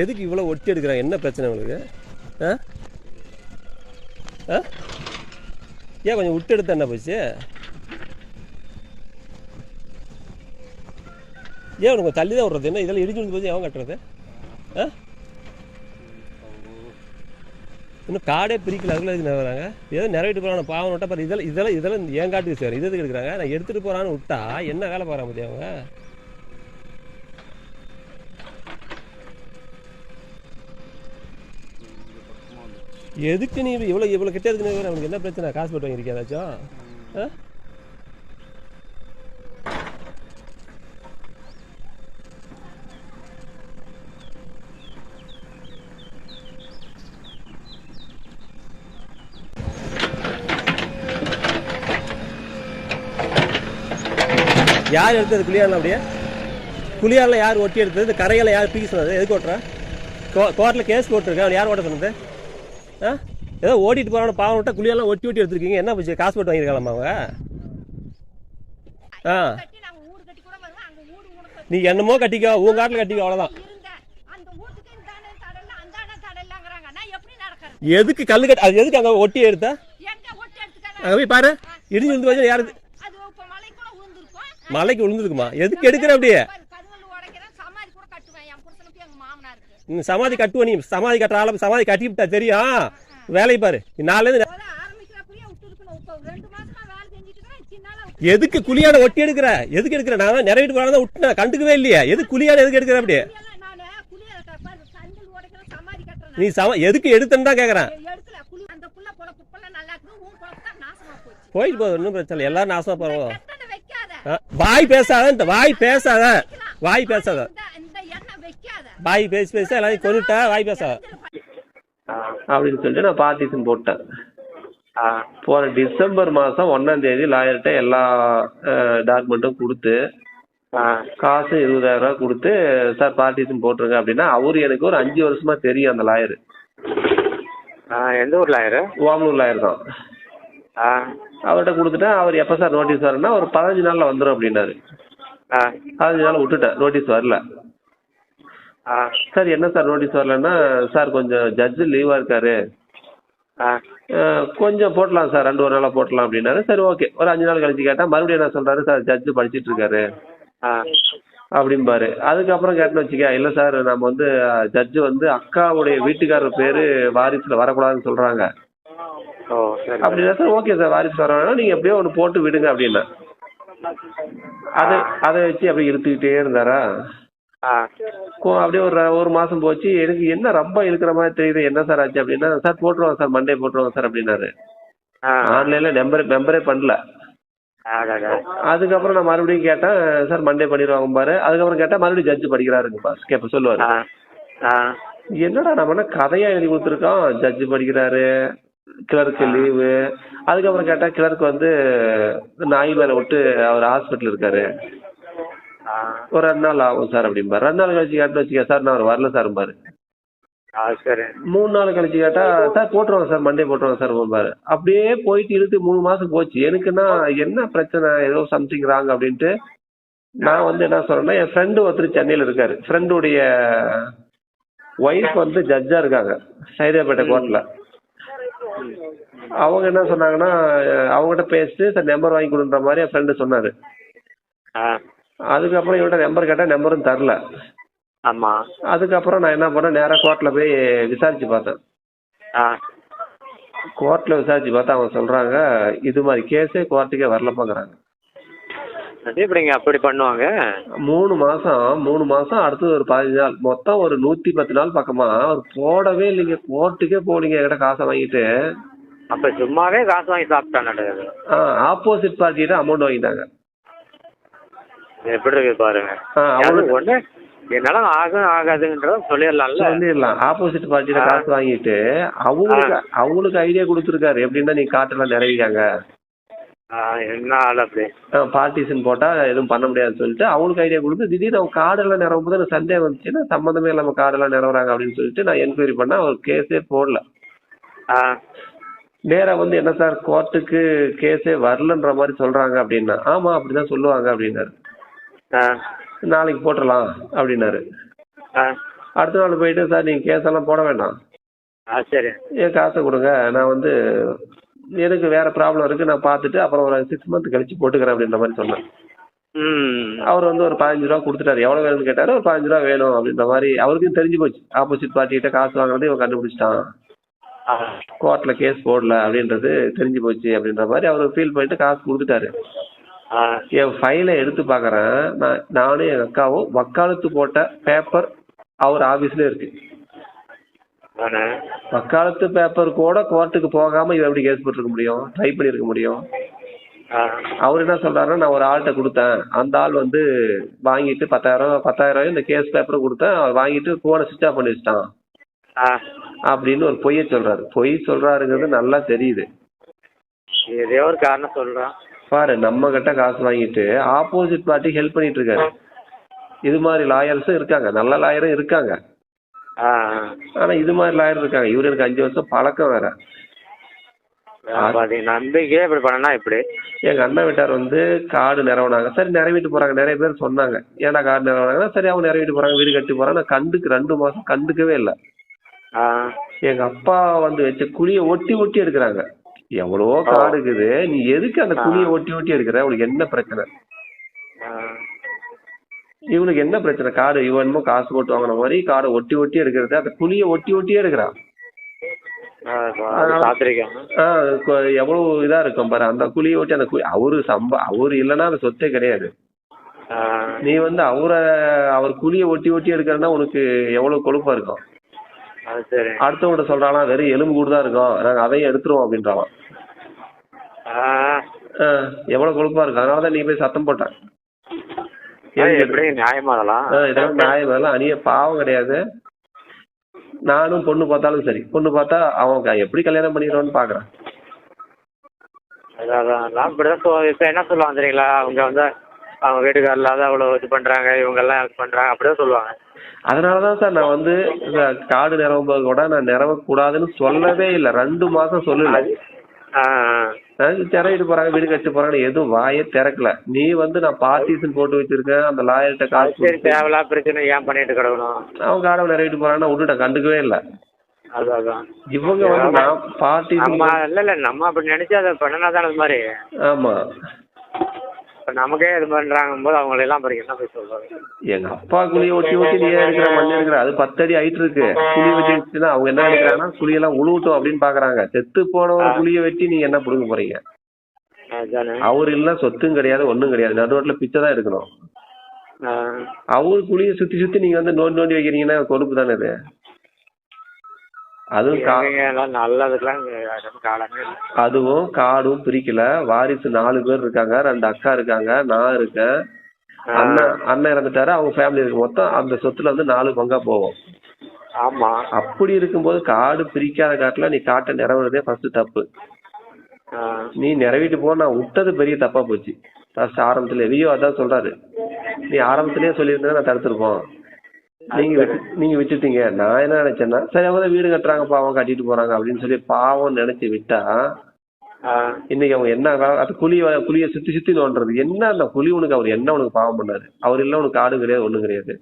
எதுக்கு இவ்வளோ ஒட்டி எடுக்கிறாங்க? என்ன பிரச்சனை உங்களுக்கு? ஆ ஆ ஏன் கொஞ்சம் விட்டு எடுத்தா என்ன போச்சு? ஏன் உனக்கு தள்ளி தான் விட்றது? என்ன இதெல்லாம் இடிஞ்சு வந்து போச்சு எவன் கட்டுறது? ஆ இன்னும் காடே பிரிக்கல, அதுக்குள்ள எதுக்கு வராங்க? ஏதோ நிறைவேட்டு போகிறாங்க பாவம் விட்டா பாரு. இதெல்லாம் ஏன் காட்டுக்கு சார் இது எதுக்கு எடுக்கிறாங்க? நான் எடுத்துகிட்டு போகிறான்னு விட்டா என்ன வேலை பார்க்குறாங்க பற்றி அவங்க? எதுக்கு நீ இவ்வளோ கிட்ட இருக்குன்னு அவனுக்கு என்ன பிரச்சனை? காசு போட்டு வாங்கியிருக்கேன் ஏதாச்சும்? ஆ யார் எடுத்தது குளியாரில்? அப்படியே குளியாரில் யார் ஒட்டி எடுத்தது? இந்த கரைகளை யார் பீஸ் சொன்னது? எதுக்கு ஓட்டுறேன்? கோர்ட்டில் கேஸ் போட்டிருக்கேன். அவன் யார் ஓட்ட சொன்னது? ஆ ஏதோ ஓட்டிட்டு போகிறான்னு பாவம் விட்டா குளியாரெலாம் ஒட்டி எடுத்துருக்கீங்க. என்ன போச்சு? காசு போட்டு வாங்கியிருக்காளாமா அவங்க? ஆ நீ என்னமோ கட்டிக்கோ, உன் காட்டில் கட்டிக்கோ, அவ்வளோதான். எதுக்கு கல்லு கட்டி? அது எதுக்கு அங்கே ஒட்டி எடுத்தா? அங்கே போய் பாரு, இடிஞ்சு வந்து வச்சு யாரு மலைக்கு விழுந்துருக்குமா? எதுக்கு எடுக்கிற? அப்படியே சமாதி கட்டுவ. நீ சமாதி கட்டுற ஆள சமாதி கட்டிவிட்டா தெரியும். வேலையை பாரு. நாலேருந்து எதுக்கு குழியான ஒட்டி எடுக்கிற? எதுக்கு எடுக்கிற? நான் தான் நிறைவேட்டு போறாங்க விட்டுனா கண்டுக்கவே இல்லையா? எதுக்கு குழியான எதுக்கு எடுக்கிற? அப்படியே நீ எதுக்கு எடுத்துன்னு தான் கேட்குறேன். போயிட்டு போகுது, ஒன்றும் பிரச்சனை இல்லை. எல்லாரும் நாசமா போறோம். வாய் பேசாத, வாய் பேசாத, வாய் பேசாத, வாய் பேசி எல்லாத்தையும் கொண்டுட்டா வாய் பேசாத அப்படின்னு சொல்லிட்டு நான் பார்ட்டிஷன் போட்டேன். போன டிசம்பர் மாதம் 1ஆம் தேதி லாயர்கிட்ட எல்லா டாக்குமெண்ட்டும் கொடுத்து காசு 20,000 ரூபா கொடுத்து சார் பார்ட்டிஷன் போட்டிருங்க அப்படின்னா, அவரு எனக்கு ஒரு 5 வருஷமா தெரியும் அந்த லாயரு. எந்த ஊர் லாயரு? ஓமலூர் லாயர் தான். அவர்கிட்ட கொடுத்துட்டா அவர் எப்போ சார் நோட்டீஸ் வரணும்னா ஒரு 15 நாளில் வந்துடும் அப்படின்னாரு. 15 நாள் விட்டுட்டேன், நோட்டீஸ் வரல. சார் என்ன சார் நோட்டீஸ் வரலன்னா, சார் கொஞ்சம் ஜட்ஜு லீவாக இருக்காரு, கொஞ்சம் போட்டலாம் சார், 2 நாளாக போட்டலாம் அப்படின்னாரு. சரி ஓகே. ஒரு 5 நாள் கழிச்சு கேட்டால் மறுபடியும் என்ன சொல்கிறாரு, சார் ஜட்ஜு படிச்சுட்டு இருக்காரு அப்படிம்பாரு. அதுக்கப்புறம் கேட்டேன்னு வச்சுக்க, இல்லை சார் நம்ம வந்து ஜட்ஜு வந்து அக்காவுடைய வீட்டுக்காரர் பேர் வாரிசில் வரக்கூடாதுன்னு சொல்கிறாங்க அப்படின்னா, சார் ஓகே சார் வாரிசு வரணும்னா நீங்கள் எப்படியோ ஒன்று போட்டு விடுங்க அப்படின்னா, அதை வச்சு அப்படி இழுத்துக்கிட்டே இருந்தாரா. அப்படியே ஒரு மாதம் போச்சு. எனக்கு என்ன ரொம்ப இழுக்கிற மாதிரி தெரியுது, என்ன சார் ஆச்சு அப்படின்னா, சார் போட்டுருவாங்க சார், மண்டே போட்டுருவாங்க சார் அப்படின்னாரு. ஆன்லைனில் மெம்பரே பண்ணல. அதுக்கப்புறம் நான் மறுபடியும் கேட்டேன், சார் மண்டே பண்ணிடுவாங்க பாரு. அதுக்கப்புறம் கேட்டால் மறுபடியும் ஜட்ஜு படிக்கிறாருங்கப்பா கேட்ப சொல்லுவார். என்னடா நம்ம கதையா எழுதி கொடுத்துருக்கோம், ஜட்ஜு படிக்கிறாரு, கிளர்க்கு லீவு. அதுக்கப்புறம் கேட்டால் கிளர்க்கு வந்து நாய் மேலே விட்டு அவர் ஹாஸ்பிட்டல் இருக்காரு, ஒரு 2 நாள் ஆகும் சார் அப்படிம்பாரு. 2 நாள் கழிச்சு கேட்டு வச்சுக்க, சார் நான் அவர் வரல சார் பாரு. சரி 3 நாள் கழிச்சு கேட்டா, சார் போட்டுருவாங்க சார் மண்டே போட்டுருவாங்க சார் பாரு. அப்படியே போயிட்டு இழுத்து 3 மாசம் போச்சு. எனக்குன்னா என்ன பிரச்சனை, ஏதோ சம்திங் ராங் அப்படின்ட்டு நான் வந்து என்ன சொல்றேன்னா, என் ஃப்ரெண்டு ஒருத்தர் சென்னையில் இருக்காரு. ஃப்ரெண்டுடைய ஒய்ஃப் வந்து ஜட்ஜா இருக்காங்க சைதாப்பேட்டை கோர்ட்ல. அவங்க என்ன சொன்னாங்கன்னா, அவங்ககிட்ட பேசிட்டு சார் நம்பர் வாங்கி கொடுன்ற மாதிரி என் ஃப்ரெண்டு சொன்னாரு. அதுக்கப்புறம் இவன்கிட்ட நம்பர் கேட்டால் நம்பரும் தரல. ஆமாம். அதுக்கப்புறம் நான் என்ன பண்ணேன், நேராக கோர்ட்டில் போய் விசாரிச்சு பார்த்தேன். கோர்ட்டில் விசாரிச்சு பார்த்தா அவங்க சொல்கிறாங்க, இது மாதிரி கேஸே கோர்ட்டுக்கே வரலப்பாங்கிறாங்க. எப்படிங்க அப்படி பண்ணுவாங்க? 3 மாதம் அடுத்தது ஒரு 15 நாள், மொத்தம் ஒரு 110 நாள் பக்கமாக அவர் போடவே இல்லைங்க, கோர்ட்டுக்கே போகலிங்க என்கிட்ட காசை வாங்கிட்டு. அப்போ சும்மாவே காசு வாங்கி சாப்பிட்டாங்க. ஆப்போசிட் பார்ட்டிகிட்ட அமௌண்ட் வாங்கிட்டாங்க. எப்படி இருக்கு பாருங்க. ஒண்ணு என்னால ஆகாதுன்றத சொல்லிடலாம். ஆப்போசிட் பார்ட்டியில காசு வாங்கிட்டு அவங்களுக்கு ஐடியா கொடுத்துருக்காரு, எப்படின்னா நீ காட்டெல்லாம் நிறைவிக்காங்க, என்ன ஆள் அப்படி பார்ட்டிஷன் போட்டா எதுவும் பண்ண முடியாதுன்னு சொல்லிட்டு அவங்களுக்கு ஐடியா கொடுத்து, திடீர்னு அவங்க கார்டெல்லாம் நிறவும் போது எனக்கு சந்தேகம் வந்துச்சுன்னா, சம்மந்தமே இல்லாம கார்டெல்லாம் நிறவுறாங்க அப்படின்னு சொல்லிட்டு நான் என்கொயரி பண்ணா அவர் கேஸே போடல. நேரா வந்து என்ன சார் கோர்ட்டுக்கு கேஸே வரலன்ற மாதிரி சொல்றாங்க அப்படின்னா, ஆமா அப்படிதான் சொல்லுவாங்க அப்படின்னாரு. நாளைக்கு போட்டுடலாம் அப்படின்னாரு. அடுத்த நாள் போயிட்டு சார் நீங்கள் கேஸெல்லாம் போட வேண்டாம், சரி, என் காசை கொடுங்க, நான் வந்து எனக்கு வேற ப்ராப்ளம் இருக்கு, நான் பார்த்துட்டு அப்புறம் ஒரு 6 மந்த் கழிச்சு போட்டுக்கிறேன் அப்படின்ற மாதிரி சொன்னேன். அவர் வந்து ஒரு 15 ரூபா கொடுத்துட்டாரு. எவ்வளவு வேணும்னு கேட்டாரு. ஒரு 15 ரூபா வேணும் அப்படின்ற மாதிரி. அவருக்கும் தெரிஞ்சு போச்சு, ஆப்போசிட் பார்ட்டி கிட்ட காசு வாங்குறது இவன் கண்டுபிடிச்சிட்டான், கோர்ட்ல கேஸ் போடல அப்படின்றது தெரிஞ்சு போச்சு அப்படின்ற மாதிரி அவர் ஃபீல் பண்ணிட்டு காசு கொடுத்துட்டாரு. என் ஃபைலை எடுத்து பாக்குறேன், நானும் எங்க அக்காவும் வக்காலத்து போட்ட பேப்பர் அவர் ஆபீஸ்ல இருக்கு. வக்காலத்து பேப்பர் கூட கோர்ட்டுக்கு போகாம இவன் எப்படி கேஸ் போட்டிருக்க முடியும், ட்ரை பண்ணிருக்க முடியும்? அவர் என்ன சொல்றாருன்னா, நான் ஒரு ஆள்கிட்ட கொடுத்தேன், அந்த ஆள் வந்து வாங்கிட்டு 10,000 இந்த கேஸ் பேப்பரும் கொடுத்தேன், அவர் வாங்கிட்டு போனை சுவிட்ச் ஆஃப் பண்ணி வச்சுட்டான் அப்படின்னு ஒரு பொய்ய சொல்றாரு. பொய் சொல்றாருங்கிறது நல்லா தெரியுது. ஏதோ ஒரு காரணம் சொல்றான் பாரு, நம்ம கிட்ட காசு வாங்கிட்டு ஆப்போசிட் பார்ட்டி ஹெல்ப் பண்ணிட்டு இருக்காரு. இது மாதிரி லாயர்ஸும் இருக்காங்க, நல்ல லாயரும் இருக்காங்க. ஆனா இது மாதிரி லாயர் இருக்காங்க. இவரு எனக்கு 5 வருஷம் பழக்கம் வேற. நம்பிக்கையே இப்படி பண்ணா இப்படி. எங்க அண்ணன் வீட்டார் வந்து கார்டு நிறைவனாங்க. சரி நிறைவேட்டு போறாங்க, நிறைய பேர் சொன்னாங்க ஏன்னா கார்டு நிறைவனாங்கன்னா சரி அவங்க நிறைவேட்டு போறாங்க, வீடு கட்டி போறாங்க. நான் 2 மாசம் கண்டுக்கவே இல்லை. எங்க அப்பா வந்து வச்ச குழிய ஒட்டி ஒட்டி எடுக்கிறாங்க. எவ்வளவோ கார்டு இருக்குது, நீ எதுக்கு அந்த குழிய ஒட்டி ஒட்டி எடுக்கிற? உனக்கு என்ன பிரச்சனை? இவனுக்கு என்ன பிரச்சனை? கார்டு இவனுமோ காசு போட்டு வாங்கின மாதிரி கார்டை ஒட்டி ஒட்டி எடுக்கிறது, அந்த குழிய ஒட்டி ஒட்டியே எடுக்கிறான். எவ்வளவு இதா இருக்கும் பாரு அந்த குழியை ஒட்டி. அந்த அவரு இல்லைன்னா அந்த சொத்தே கிடையாது. நீ வந்து அவர் குழியை ஒட்டி ஒட்டி எடுக்கிறன்னா உனக்கு எவ்வளவு கொழுப்பா இருக்கும். அடுத்தவங்கிட்ட சொல்றானா வெறும் எலும்பு கூட தான் இருக்கும், நாங்க அதையும் எடுத்துருவோம் அப்படின்றான். எவ்வளவு கொழுப்பா இருக்கும். அதனாலதான் நீ போய் சத்தம் போட்ட. இதெல்லாம் நியாயம் அணிய பாவம் கிடையாது. நானும் பொண்ணு பார்த்தாலும் சரி, பொண்ணு பார்த்தா அவங்க எப்படி கல்யாணம் பண்ணிடுவான்னு பாக்குறேன். இப்ப என்ன சொல்லுவாங்க தெரியுங்களா, அவங்க வந்து அவங்க வீட்டுக்காரில் அவ்வளவு இது பண்றாங்க, இவங்க எல்லாம் பண்றாங்க அப்படிதான் சொல்லுவாங்க. அதனாலதான் சார் நான் வந்து காடு நிறவும்போது கூட நான் நிறவக்கூடாதுன்னு சொல்லவே இல்லை. 2 மாசம் சொல்லல. திறவிட்டு போறாங்க, வீடு கட்டி போறாங்க, எதுவும் வாயே திறக்கல. நீ வந்து நான் பார்ட்டிஷன் போட்டு வச்சிருக்கேன், அந்த லாயர்கிட்ட காசு தேவையில்லா பிரச்சனை ஏன் பண்ணிட்டு கிடக்கணும். அவங்க காடை நிறைவேட்டு போறாங்கன்னா விட்டுட்ட, கண்டுக்கவே இல்லை. இவங்க வந்து நான் பார்ட்டி இல்ல நம்ம அப்படி நினைச்சு அதை பண்ணனாதான் அது மாதிரி. ஆமா, நமக்கே இது பண்றாங்க போது அவங்க எல்லாம் என்ன போய் சொல்றாங்க. எங்க அப்பா குழியை ஒட்டி ஒட்டி நீ எடுக்கிற மண் எடுக்கிற, அது 10 அடி ஹைட் இருக்கு. குழி வெட்டிச்சுன்னா அவங்க என்ன நினைக்கிறாங்கன்னா குழியெல்லாம் உழுவட்டும் அப்படின்னு பாக்குறாங்க. செத்து போன ஒரு குழியை வெட்டி நீங்க என்ன புடுங்க போறீங்க? அவரு இல்ல சொத்தும் கிடையாது, ஒண்ணும் கிடையாது, நடுவோட்ல பிச்சை தான் எடுக்கணும். அவரு குழியை சுத்தி சுத்தி நீங்க வந்து நோண்டி நோண்டி வைக்கிறீங்கன்னா கொழுப்பு தானே இது. அதுவும் காடும் பிரிக்கல. வாரிசு 4 பேர் இருக்காங்க, 2 அக்கா இருக்காங்க, நான் இருக்கேன். அண்ணன் இறந்துட்டாரு, அவங்க ஃபேமிலி இருக்கு. மொத்தம் அந்த சொத்துல வந்து 4 பங்கா போவோம். ஆமா, அப்படி இருக்கும்போது காடு பிரிக்காத காட்டுல நீ காட்டை நிறைவேறதே ஃபர்ஸ்ட் தப்பு. நீ நிறைவேட்டு போ, நான் விட்டது பெரிய தப்பா போச்சு. ஃபர்ஸ்ட் ஆரம்பத்துல வியோ அதான் சொல்றாரு, நீ ஆரம்பத்திலேயே சொல்லியிருந்தா நான் தடுத்துருப்போம். நீங்க விட்டுட்டீங்க. நான் என்ன நினைச்சேன்னா சரி அவங்க வீடு கட்டுறாங்க பாவம் கட்டிட்டு போறாங்க அப்படின்னு சொல்லி பாவம் நினைச்சு விட்டா இன்னைக்கு அவங்க என்ன அது குழிய சுத்தி சுத்தி நோண்டுறது என்ன? அந்த குழி உனக்கு அவர் என்ன உனக்கு பாவம் பண்ணாரு? அவர் இல்ல உனக்கு காடு கிடையாது, ஒண்ணும் கிடையாது.